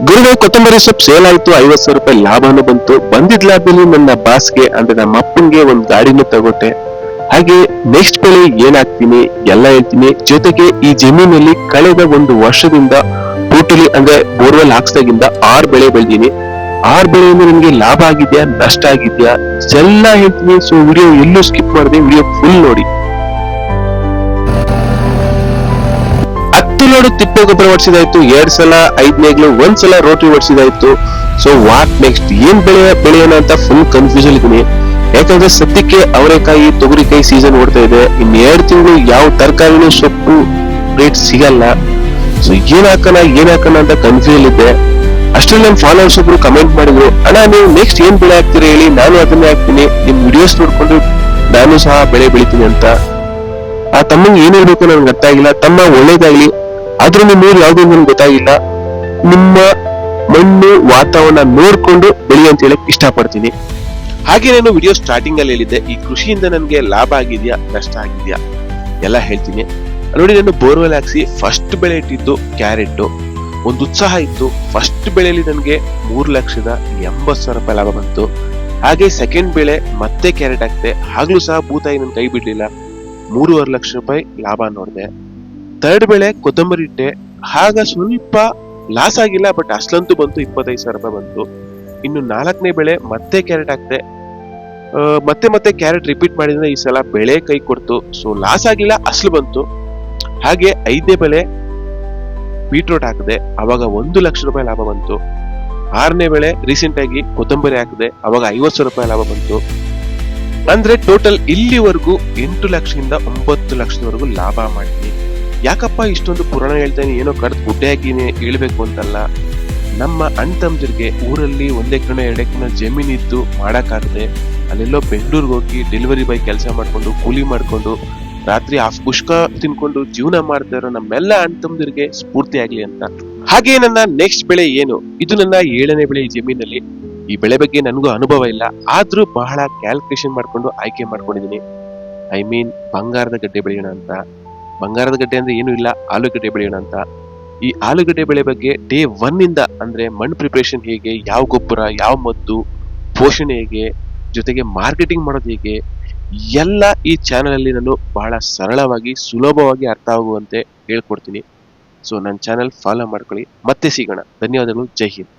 ಗುರುವೆ ಕೊತ್ತಂಬರಿ ಸೊಪ್ಪು ಸೇಲ್ ಆಯ್ತು, 50,000 ರೂಪಾಯಿ ಲಾಭನೂ ಬಂತು. ಬಂದಿದ್ ಲಾಭದಲ್ಲಿ ನನ್ನ ಬಾಸ್ಗೆ ಅಂದ್ರೆ ನಮ್ಮ ಅಪ್ಪನ್ಗೆ ಒಂದ್ ಗಾಡಿನೂ ತಗೊಟ್ಟೆ. ಹಾಗೆ ನೆಕ್ಸ್ಟ್ ಬೆಳೆ ಏನಾಗ್ತೀನಿ ಎಲ್ಲ ಹೇಳ್ತೀನಿ. ಜೊತೆಗೆ ಈ ಜಮೀನಲ್ಲಿ ಕಳೆದ ಒಂದು ವರ್ಷದಿಂದ ಟೋಟಲಿ ಅಂದ್ರೆ ಬೋರ್ವೆಲ್ ಹಾಕ್ಸ್ದಾಗಿಂದ 6 ಬೆಳೆ ಬೆಳೆದೀನಿ. 6 ಬೆಳೆಯಿಂದ ನನಗೆ ಲಾಭ ಆಗಿದ್ಯಾ ನಷ್ಟ ಆಗಿದ್ಯಾ ಎಲ್ಲ ಹೇಳ್ತೀನಿ. ಸೊ ವಿಡಿಯೋ ಎಲ್ಲೂ ಸ್ಕಿಪ್ ಮಾಡದೆ ವಿಡಿಯೋ ಫುಲ್ ನೋಡಿ. 10 ಲೋಡ್ ತಿಪ್ಪೆ ಗೊಬ್ಬರ ಹೊಡ್ಸಿದಾಯ್ತು, 2 ಸಲ 5 ನೇಗ್ಲು, 1 ಸಲ ರೋಟ್ರಿ ಹೊಡ್ಸಿದಾಯ್ತು. ಸೊ ವಾಟ್ ನೆಕ್ಸ್ಟ್ ಏನ್ ಬೆಳೆಯೋಣ ಅಂತ ಫುಲ್ ಕನ್ಫ್ಯೂಷನ್ ಇದೀನಿ. ಯಾಕಂದ್ರೆ ಸದ್ಯಕ್ಕೆ ಅವರೆಕಾಯಿ ತೊಗರಿಕಾಯಿ ಸೀಸನ್ ಓಡ್ತಾ ಇದೆ. ಇನ್ 2 ತಿಂಗಳು ಯಾವ ತರಕಾರಿನೂ ಸೊಪ್ಪು ರೇಟ್ ಸಿಗಲ್ಲ. ಸೊ ಏನ್ ಹಾಕೋಣ ಅಂತ ಕನ್ಫ್ಯೂಷನ್ ಇದೆ. ಅಷ್ಟ್ರಲ್ಲಿ ನಮ್ಮ ಫಾಲೋವರ್ಸ್ ಒಬ್ರು ಕಮೆಂಟ್ ಮಾಡಿದ್ರು, ಅಣ್ಣ ನೀವು ನೆಕ್ಸ್ಟ್ ಏನ್ ಬೆಳೆ ಹಾಕ್ತೀರಾ ಹೇಳಿ, ನಾನು ಅದನ್ನೇ ಹಾಕ್ತೀನಿ, ನಿಮ್ ವಿಡಿಯೋಸ್ ನೋಡ್ಕೊಂಡು ನಾನು ಸಹ ಬೆಳೆ ಬೆಳಿತೀನಿ ಅಂತ. ಆ ತಮ್ಮಂಗೆ ಏನ್ ಹೇಳ್ಬೇಕು ನನ್ಗೆ ಅರ್ಥ ಆಗಿಲ್ಲ. ತಮ್ಮ ಒಳ್ಳೇದಾಗ್ಲಿ, ಆದ್ರೂ ನಿಮ್ಮ ಊರು ಯಾವ್ದು ನನ್ಗೆ ಗೊತ್ತಾಗಿಲ್ಲ. ನಿಮ್ಮ ಮಣ್ಣು ವಾತಾವರಣ ನೋಡ್ಕೊಂಡು ಬೆಳಿ ಅಂತ ಹೇಳಕ್ ಇಷ್ಟಪಡ್ತೀನಿ. ಹಾಗೆ ನಾನು ವಿಡಿಯೋ ಸ್ಟಾರ್ಟಿಂಗ್ ಅಲ್ಲಿ ಹೇಳಿದ್ದೆ, ಈ ಕೃಷಿಯಿಂದ ನನ್ಗೆ ಲಾಭ ಆಗಿದ್ಯಾ ನಷ್ಟ ಆಗಿದ್ಯಾ ಎಲ್ಲ ಹೇಳ್ತೀನಿ. ನೋಡಿ, ನಾನು ಬೋರ್ವೆಲ್ ಹಾಕ್ಸಿ ಫಸ್ಟ್ ಬೆಳೆ ಇಟ್ಟಿದ್ದು ಕ್ಯಾರೆಟ್. ಒಂದು ಉತ್ಸಾಹ ಇತ್ತು. ಫಸ್ಟ್ ಬೆಳೆಯಲ್ಲಿ ನನಗೆ 3,80,000 ರೂಪಾಯಿ ಲಾಭ ಬಂತು. ಹಾಗೆ ಸೆಕೆಂಡ್ ಬೆಳೆ ಮತ್ತೆ ಕ್ಯಾರೆಟ್ ಹಾಕ್ತೆ, ಆಗ್ಲೂ ಸಹ ಭೂತಾಯಿ ನನ್ ಕೈ ಬಿಡ್ಲಿಲ್ಲ, 3.5 ಲಕ್ಷ ರೂಪಾಯಿ ಲಾಭ ನೋಡಿದೆ. ಥರ್ಡ್ ಬೆಳೆ ಕೊತ್ತಂಬರಿ ಇಟ್ಟೆ, ಆಗ ಸ್ವಲ್ಪ ಲಾಸ್ ಆಗಿಲ್ಲ, ಬಟ್ ಅಷ್ಟಂತೂ ಬಂತು, 25,000 ರೂಪಾಯಿ ಬಂತು. ಇನ್ನು 4ನೇ ಬೆಳೆ ಮತ್ತೆ ಕ್ಯಾರೆಟ್ ಹಾಕ್ತೆ. ಮತ್ತೆ ಕ್ಯಾರೆಟ್ ರಿಪೀಟ್ ಮಾಡಿದ್ರೆ ಈ ಸಲ ಬೆಳೆ ಕೈ ಕೊಡ್ತು. ಸೊ ಲಾಸ್ ಆಗಿಲ್ಲ, ಅಸಲು ಬಂತು. ಹಾಗೆ 5ನೇ ಬೆಳೆ ಬೀಟ್ರೋಟ್ ಹಾಕಿದೆ, ಅವಾಗ 1 ಲಕ್ಷ ರೂಪಾಯಿ ಲಾಭ ಬಂತು. 6ನೇ ಬೆಳೆ ರೀಸೆಂಟ್ ಆಗಿ ಕೊತ್ತಂಬರಿ ಹಾಕಿದೆ, ಅವಾಗ 50,000 ರೂಪಾಯಿ ಲಾಭ ಬಂತು. ಅಂದ್ರೆ ಟೋಟಲ್ ಇಲ್ಲಿವರೆಗೂ 8 ಲಕ್ಷದಿಂದ 9 ಲಕ್ಷದವರೆಗೂ ಲಾಭ ಮಾಡ್ತೀನಿ. ಯಾಕಪ್ಪ ಇಷ್ಟೊಂದು ಪುರಾಣ ಹೇಳ್ತೇನೆ, ಏನೋ ಕಡ್ದು ಗುಡ್ಡೆ ಹಾಕಿನೇ ಹೇಳ್ಬೇಕು ಅಂತಲ್ಲ. ನಮ್ಮ ಅಣ್ಣ ತಮ್ಮದಿರ್ಗೆ ಊರಲ್ಲಿ 1 ಎಕರೆ 2 ಎಕರೆ ಜಮೀನ್ ಇದ್ದು ಮಾಡಕ್ಕಾಗದೆ ಅಲ್ಲೆಲ್ಲೋ ಬೆಂಗಳೂರಿಗೆ ಹೋಗಿ ಡೆಲಿವರಿ ಬಾಯ್ ಕೆಲಸ ಮಾಡ್ಕೊಂಡು ಕೂಲಿ ಮಾಡ್ಕೊಂಡು ರಾತ್ರಿ ಪುಷ್ಕ ತಿನ್ಕೊಂಡು ಜೀವನ ಮಾಡ್ತಾ ಇರೋ ನಮ್ಮೆಲ್ಲ ಅಣ್ಣ ತಮ್ಮದಿರ್ಗೆ ಸ್ಫೂರ್ತಿ ಆಗ್ಲಿ ಅಂತ. ಹಾಗೆ ನನ್ನ ನೆಕ್ಸ್ಟ್ ಬೆಳೆ ಏನು, ಇದು ನನ್ನ 7ನೇ ಬೆಳೆ ಈ ಜಮೀನಲ್ಲಿ. ಈ ಬೆಳೆ ಬಗ್ಗೆ ನನಗೂ ಅನುಭವ ಇಲ್ಲ, ಆದ್ರೂ ಬಹಳ ಕ್ಯಾಲ್ಕುಲೇಷನ್ ಮಾಡ್ಕೊಂಡು ಆಯ್ಕೆ ಮಾಡ್ಕೊಂಡಿದೀನಿ. ಐ ಮೀನ್ ಬಂಗಾರದ ಗಡ್ಡೆ ಬೆಳೆಯೋಣ ಅಂತ. ಬಂಗಾರದ ಗಡ್ಡೆ ಅಂದ್ರೆ ಏನು ಇಲ್ಲ, ಆಲೂಗಡ್ಡೆ ಬೆಳೆಯೋಣ ಅಂತ. ಈ ಆಲೂಗಡ್ಡೆ ಬೆಳೆ ಬಗ್ಗೆ ಡೇ 1 ಇಂದ ಅಂದ್ರೆ ಮಣ್ಣು ಪ್ರಿಪರೇಷನ್ ಹೇಗೆ, ಯಾವ ಗೊಬ್ಬರ, ಯಾವ ಮದ್ದು, ಪೋಷಣೆ ಹೇಗೆ, ಜೊತೆಗೆ ಮಾರ್ಕೆಟಿಂಗ್ ಮಾಡೋದು ಹೇಗೆ ಎಲ್ಲ ಈ ಚಾನಲ್ ಅಲ್ಲಿ ನಾನು ಬಹಳ ಸರಳವಾಗಿ ಸುಲಭವಾಗಿ ಅರ್ಥ ಆಗುವಂತೆ ಹೇಳ್ಕೊಡ್ತೀನಿ. ಸೊ ನನ್ನ ಚಾನಲ್ ಫಾಲೋ ಮಾಡ್ಕೊಳ್ಳಿ. ಮತ್ತೆ ಸಿಗೋಣ. ಧನ್ಯವಾದಗಳು. ಜೈ ಹಿಂದ್.